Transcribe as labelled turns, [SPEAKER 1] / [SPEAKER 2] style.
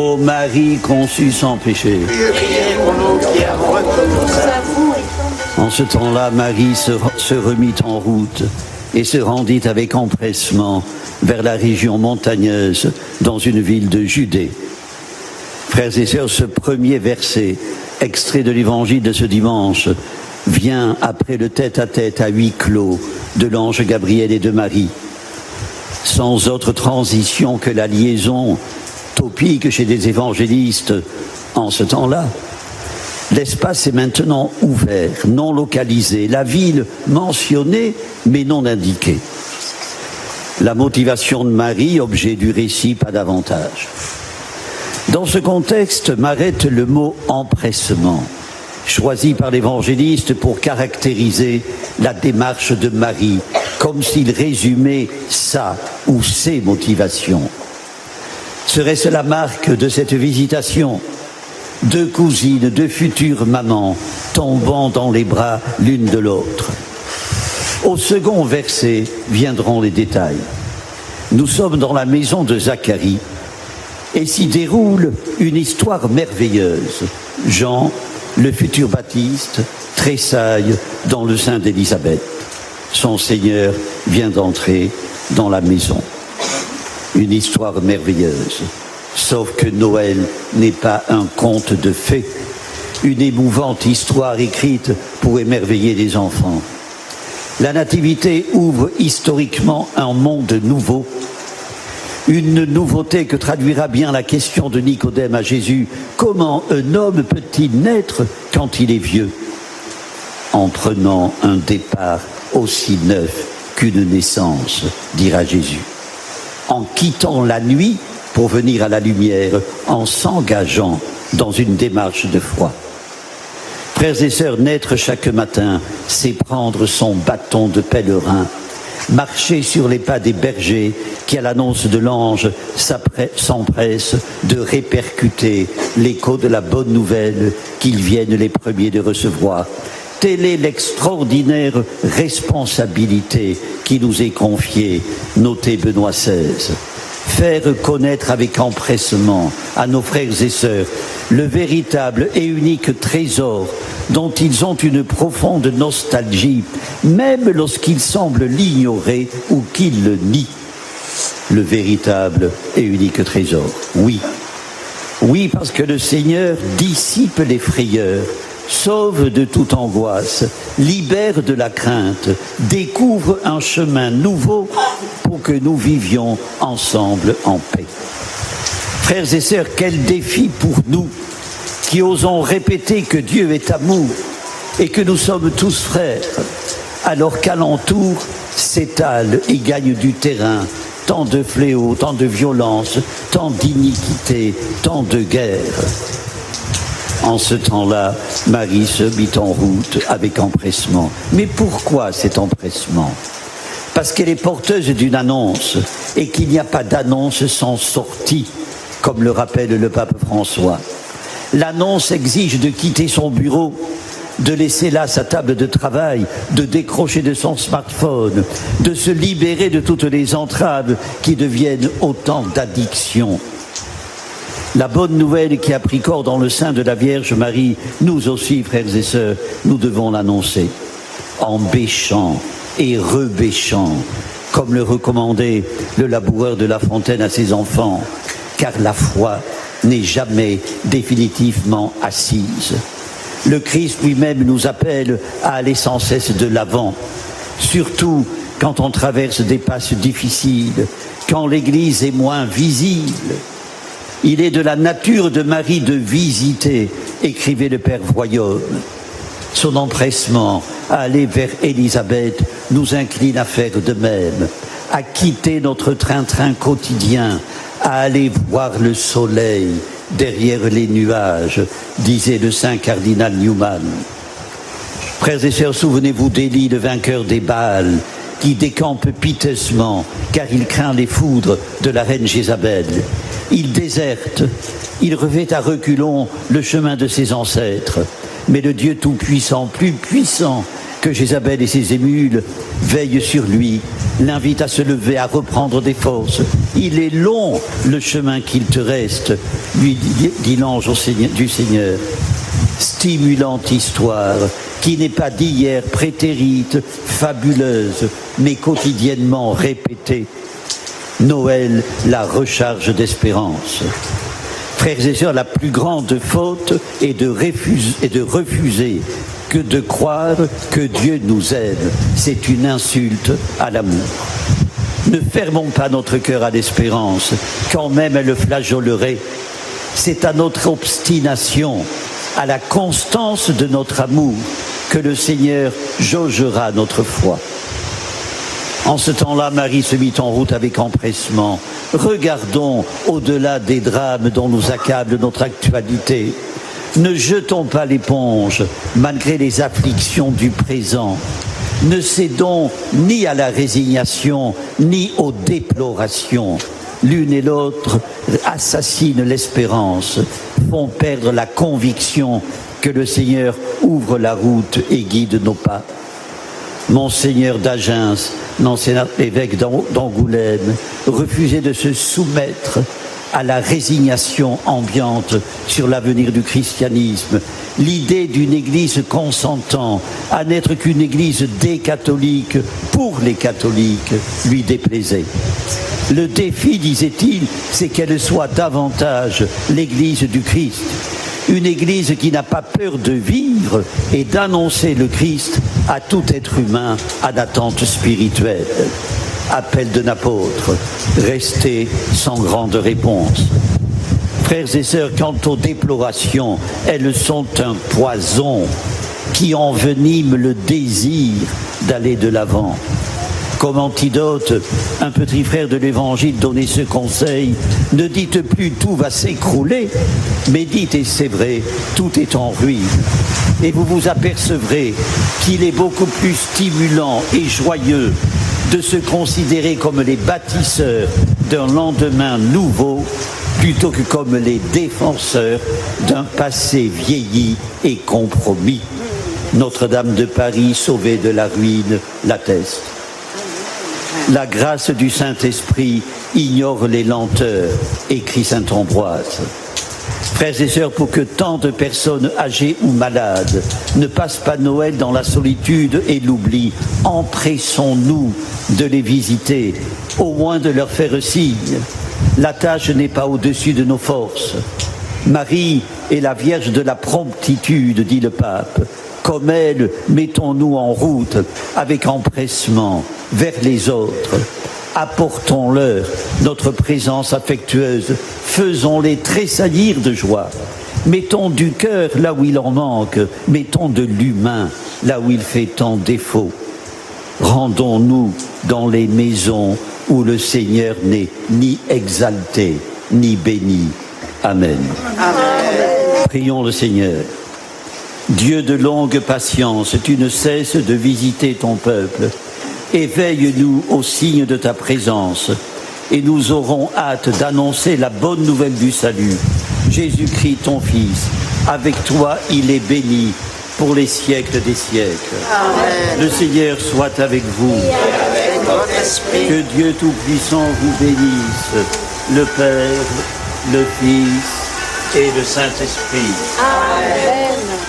[SPEAKER 1] Ô Marie conçue sans péché.
[SPEAKER 2] Priez pour nous qui avons recours à vous.
[SPEAKER 1] En ce temps-là, Marie se remit en route et se rendit avec empressement vers la région montagneuse dans une ville de Judée. Frères et sœurs, ce premier verset, extrait de l'évangile de ce dimanche, vient après le tête-à-tête à huis clos de l'ange Gabriel et de Marie. Sans autre transition que la liaison topique chez des évangélistes en ce temps-là. L'espace est maintenant ouvert, non localisé, la ville mentionnée mais non indiquée. La motivation de Marie, objet du récit, pas davantage. Dans ce contexte, m'arrête le mot empressement, choisi par l'évangéliste pour caractériser la démarche de Marie, comme s'il résumait sa ou ses motivations. Serait-ce la marque de cette visitation? Deux cousines, deux futures mamans, tombant dans les bras l'une de l'autre. Au second verset viendront les détails. Nous sommes dans la maison de Zacharie et s'y déroule une histoire merveilleuse. Jean, le futur Baptiste, tressaille dans le sein d'Élisabeth. Son Seigneur vient d'entrer dans la maison. Une histoire merveilleuse. Sauf que Noël n'est pas un conte de fées, une émouvante histoire écrite pour émerveiller les enfants. La Nativité ouvre historiquement un monde nouveau, une nouveauté que traduira bien la question de Nicodème à Jésus. Comment un homme peut-il naître quand il est vieux? En prenant un départ aussi neuf qu'une naissance, dira Jésus. En quittant la nuit pour venir à la lumière, en s'engageant dans une démarche de foi. Frères et sœurs, naître chaque matin, c'est prendre son bâton de pèlerin, marcher sur les pas des bergers qui, à l'annonce de l'ange, s'empressent de répercuter l'écho de la bonne nouvelle qu'ils viennent les premiers de recevoir. Telle est l'extraordinaire responsabilité qui nous est confiée, notait Benoît XVI. Faire connaître avec empressement à nos frères et sœurs le véritable et unique trésor dont ils ont une profonde nostalgie, même lorsqu'ils semblent l'ignorer ou qu'ils le nient. Le véritable et unique trésor, oui. Oui, parce que le Seigneur dissipe les frayeurs, sauve de toute angoisse, libère de la crainte, découvre un chemin nouveau pour que nous vivions ensemble en paix. Frères et sœurs, quel défi pour nous qui osons répéter que Dieu est amour et que nous sommes tous frères, alors qu'alentour s'étale et gagne du terrain tant de fléaux, tant de violence, tant d'iniquité, tant de guerre. En ce temps-là, Marie se mit en route avec empressement. Mais pourquoi cet empressement? Parce qu'elle est porteuse d'une annonce et qu'il n'y a pas d'annonce sans sortie, comme le rappelle le pape François. L'annonce exige de quitter son bureau, de laisser là sa table de travail, de décrocher de son smartphone, de se libérer de toutes les entraves qui deviennent autant d'addictions. La bonne nouvelle qui a pris corps dans le sein de la Vierge Marie, nous aussi, frères et sœurs, nous devons l'annoncer en bêchant et rebêchant, comme le recommandait le laboureur de La Fontaine à ses enfants, car la foi n'est jamais définitivement assise. Le Christ lui-même nous appelle à aller sans cesse de l'avant, surtout quand on traverse des passes difficiles, quand l'Église est moins visible. Il est de la nature de Marie de visiter, écrivait le Père Voyaume. Son empressement à aller vers Élisabeth nous incline à faire de même, à quitter notre train-train quotidien, à aller voir le soleil derrière les nuages, disait le saint cardinal Newman. Frères et sœurs, souvenez-vous d'Élie, le vainqueur des Baals, qui décampe piteusement, car il craint les foudres de la reine Jézabel. Il déserte, il revêt à reculons le chemin de ses ancêtres. Mais le Dieu tout-puissant, plus puissant que Jézabel et ses émules, veille sur lui l'invite à se lever, à reprendre des forces. Il est long le chemin qu'il te reste, lui dit l'ange du Seigneur. Stimulante histoire qui n'est pas d'hier, prétérite, fabuleuse, mais quotidiennement répétée. Noël la recharge d'espérance. Frères et sœurs, la plus grande faute est de refuser que de croire que Dieu nous aime. C'est une insulte à l'amour. Ne fermons pas notre cœur à l'espérance, quand même elle le flageolerait. C'est à notre obstination, à la constance de notre amour, que le Seigneur jaugera notre foi. En ce temps-là, Marie se mit en route avec empressement. Regardons au-delà des drames dont nous accable notre actualité. Ne jetons pas l'éponge, malgré les afflictions du présent. Ne cédons ni à la résignation, ni aux déplorations. L'une et l'autre assassinent l'espérance, font perdre la conviction que le Seigneur ouvre la route et guide nos pas. Monseigneur d'Agen, l'ancien évêque d'Angoulême, refusait de se soumettre à la résignation ambiante sur l'avenir du christianisme. L'idée d'une église consentant à n'être qu'une église des catholiques pour les catholiques lui déplaisait. Le défi, disait-il, c'est qu'elle soit davantage l'église du Christ. Une église qui n'a pas peur de vivre et d'annoncer le Christ à tout être humain à d'attente spirituelle. Appel d'un apôtre, restez sans grande réponse. Frères et sœurs, quant aux déplorations, elles sont un poison qui envenime le désir d'aller de l'avant. Comme antidote, un petit frère de l'Évangile donnait ce conseil: ne dites plus tout va s'écrouler, mais dites, et c'est vrai, tout est en ruine. Et vous vous apercevrez qu'il est beaucoup plus stimulant et joyeux de se considérer comme les bâtisseurs d'un lendemain nouveau plutôt que comme les défenseurs d'un passé vieilli et compromis. Notre-Dame de Paris, sauvée de la ruine, l'atteste. La grâce du Saint-Esprit ignore les lenteurs, écrit saint Ambroise. Frères et sœurs, pour que tant de personnes âgées ou malades ne passent pas Noël dans la solitude et l'oubli, empressons-nous de les visiter, au moins de leur faire signe. La tâche n'est pas au-dessus de nos forces. Marie est la Vierge de la promptitude, dit le pape. Comme elle, mettons-nous en route avec empressement vers les autres. Apportons-leur notre présence affectueuse, faisons-les tressaillir de joie. Mettons du cœur là où il en manque, mettons de l'humain là où il fait tant défaut. Rendons-nous dans les maisons où le Seigneur n'est ni exalté, ni béni. Amen. Amen. Prions le Seigneur. Dieu de longue patience, tu ne cesses de visiter ton peuple. Éveille-nous au signe de ta présence, et nous aurons hâte d'annoncer la bonne nouvelle du salut. Jésus-Christ, ton Fils, avec toi il est béni pour les siècles des siècles. Amen. Le Seigneur soit avec vous. Et avec votre esprit. Que Dieu Tout-Puissant vous bénisse, le Père, le Fils et le Saint-Esprit.
[SPEAKER 2] Amen.